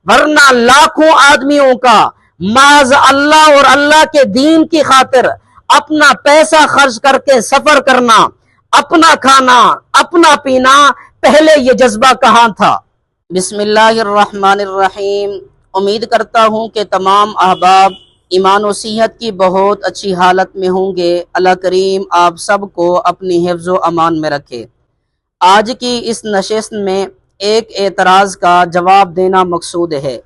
ورنہ لاکھوں آدمیوں کا معاذ اللہ اور اللہ کے دین کی خاطر اپنا پیسہ خرچ کر کے سفر کرنا، اپنا کھانا، اپنا پینا، پہلے یہ جذبہ کہاں تھا؟ بسم اللہ الرحمن الرحیم۔ امید کرتا ہوں کہ تمام احباب ایمان و صحت کی بہت اچھی حالت میں ہوں گے۔ اللہ کریم آپ سب کو اپنی حفظ و امان میں رکھے۔ آج کی اس نشست میں ایک اعتراض کا جواب دینا مقصود ہے۔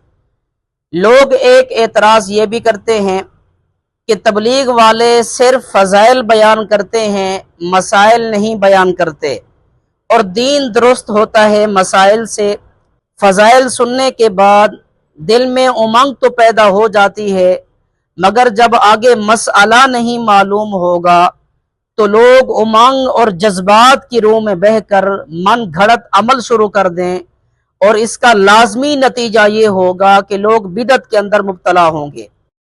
لوگ ایک اعتراض یہ بھی کرتے ہیں کہ تبلیغ والے صرف فضائل بیان کرتے ہیں، مسائل نہیں بیان کرتے، اور دین درست ہوتا ہے مسائل سے۔ فضائل سننے کے بعد دل میں امنگ تو پیدا ہو جاتی ہے، مگر جب آگے مسئلہ نہیں معلوم ہوگا تو لوگ امنگ اور جذبات کی روح میں بہہ کر من گھڑت عمل شروع کر دیں، اور اس کا لازمی نتیجہ یہ ہوگا کہ لوگ بدعت کے اندر مبتلا ہوں گے۔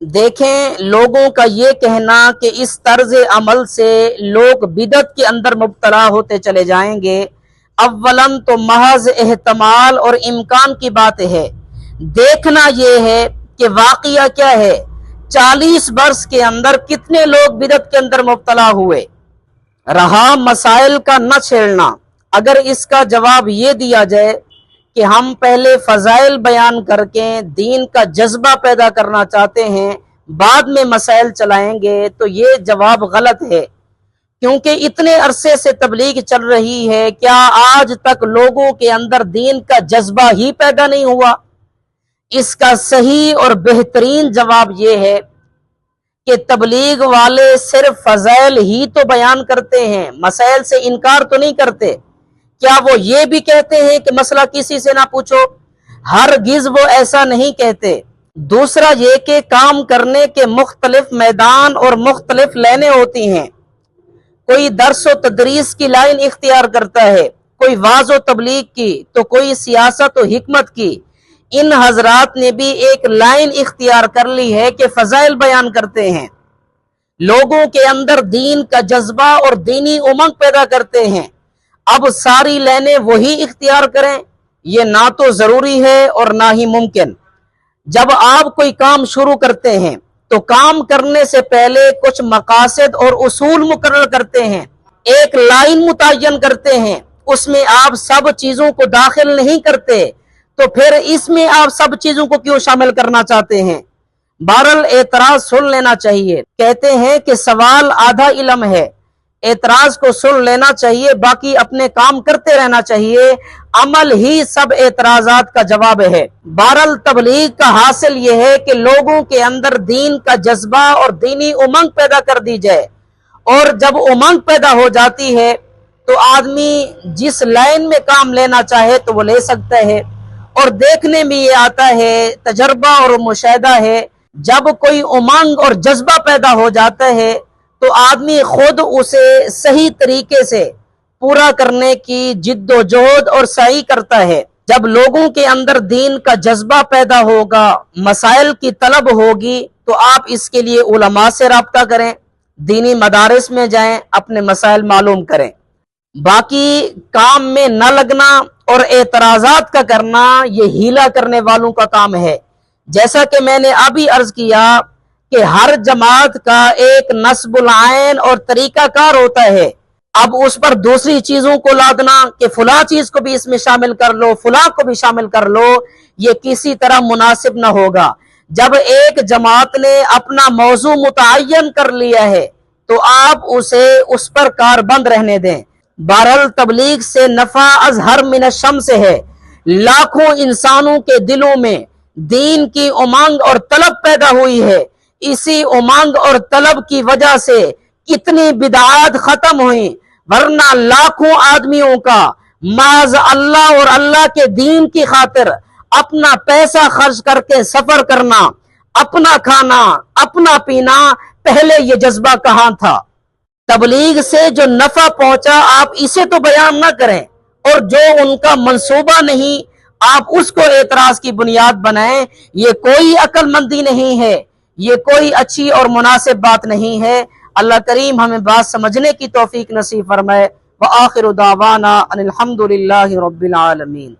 دیکھیں، لوگوں کا یہ کہنا کہ اس طرز عمل سے لوگ بدعت کے اندر مبتلا ہوتے چلے جائیں گے، اولاً تو محض احتمال اور امکان کی بات ہے۔ دیکھنا یہ ہے کہ واقعہ کیا ہے۔ 40 برس کے اندر کتنے لوگ بدعت کے اندر مبتلا ہوئے؟ رہا مسائل کا نہ چھیڑنا، اگر اس کا جواب یہ دیا جائے کہ ہم پہلے فضائل بیان کر کے دین کا جذبہ پیدا کرنا چاہتے ہیں، بعد میں مسائل چلائیں گے، تو یہ جواب غلط ہے، کیونکہ اتنے عرصے سے تبلیغ چل رہی ہے، کیا آج تک لوگوں کے اندر دین کا جذبہ ہی پیدا نہیں ہوا؟ اس کا صحیح اور بہترین جواب یہ ہے کہ تبلیغ والے صرف فضائل ہی تو بیان کرتے ہیں، مسائل سے انکار تو نہیں کرتے۔ کیا وہ یہ بھی کہتے ہیں کہ مسئلہ کسی سے نہ پوچھو؟ ہرگز وہ ایسا نہیں کہتے۔ دوسرا یہ کہ کام کرنے کے مختلف میدان اور مختلف لائنیں ہوتی ہیں۔ کوئی درس و تدریس کی لائن اختیار کرتا ہے، کوئی واعظ و تبلیغ کی، تو کوئی سیاست و حکمت کی۔ ان حضرات نے بھی ایک لائن اختیار کر لی ہے کہ فضائل بیان کرتے ہیں، لوگوں کے اندر دین کا جذبہ اور دینی امنگ پیدا کرتے ہیں۔ اب ساری لائنیں وہی اختیار کریں، یہ نہ تو ضروری ہے اور نہ ہی ممکن۔ جب آپ کوئی کام شروع کرتے ہیں تو کام کرنے سے پہلے کچھ مقاصد اور اصول مقرر کرتے ہیں، ایک لائن متعین کرتے ہیں، اس میں آپ سب چیزوں کو داخل نہیں کرتے، تو پھر اس میں آپ سب چیزوں کو کیوں شامل کرنا چاہتے ہیں؟ بہرحال اعتراض سن لینا چاہیے۔ کہتے ہیں کہ سوال آدھا علم ہے، اعتراض کو سن لینا چاہیے، باقی اپنے کام کرتے رہنا چاہیے، عمل ہی سب اعتراضات کا جواب ہے۔ بہرحال تبلیغ کا حاصل یہ ہے کہ لوگوں کے اندر دین کا جذبہ اور دینی امنگ پیدا کر دی جائے، اور جب امنگ پیدا ہو جاتی ہے تو آدمی جس لائن میں کام لینا چاہے تو وہ لے سکتا ہے۔ اور دیکھنے میں یہ آتا ہے، تجربہ اور مشاہدہ ہے، جب کوئی امنگ اور جذبہ پیدا ہو جاتا ہے تو آدمی خود اسے صحیح طریقے سے پورا کرنے کی جد و جہد اور سعی کرتا ہے۔ جب لوگوں کے اندر دین کا جذبہ پیدا ہوگا، مسائل کی طلب ہوگی، تو آپ اس کے لیے علماء سے رابطہ کریں، دینی مدارس میں جائیں، اپنے مسائل معلوم کریں۔ باقی کام میں نہ لگنا اور اعتراضات کا کرنا یہ ہیلا کرنے والوں کا کام ہے۔ جیسا کہ میں نے ابھی عرض کیا کہ ہر جماعت کا ایک نصب العین اور طریقہ کار ہوتا ہے، اب اس پر دوسری چیزوں کو لادنا کہ فلاں چیز کو بھی اس میں شامل کر لو، فلاں کو بھی شامل کر لو، یہ کسی طرح مناسب نہ ہوگا۔ جب ایک جماعت نے اپنا موضوع متعین کر لیا ہے تو آپ اسے اس پر کاربند رہنے دیں۔ بہرحال تبلیغ سے نفع ازہر من الشمس ہے، لاکھوں انسانوں کے دلوں میں دین کی امنگ اور طلب پیدا ہوئی ہے، اسی امنگ اور طلب کی وجہ سے کتنی بدعات ختم ہوئیں، ورنہ لاکھوں آدمیوں کا معاذ اللہ اور اللہ کے دین کی خاطر اپنا پیسہ خرچ کر کے سفر کرنا، اپنا کھانا، اپنا پینا، پہلے یہ جذبہ کہاں تھا؟ تبلیغ سے جو نفع پہنچا آپ اسے تو بیان نہ کریں، اور جو ان کا منصوبہ نہیں آپ اس کو اعتراض کی بنیاد بنائیں، یہ کوئی عقل مندی نہیں ہے، یہ کوئی اچھی اور مناسب بات نہیں ہے۔ اللہ کریم ہمیں بات سمجھنے کی توفیق نصیب فرمائے۔ وآخر دعوانا ان الحمد للہ رب العالمین۔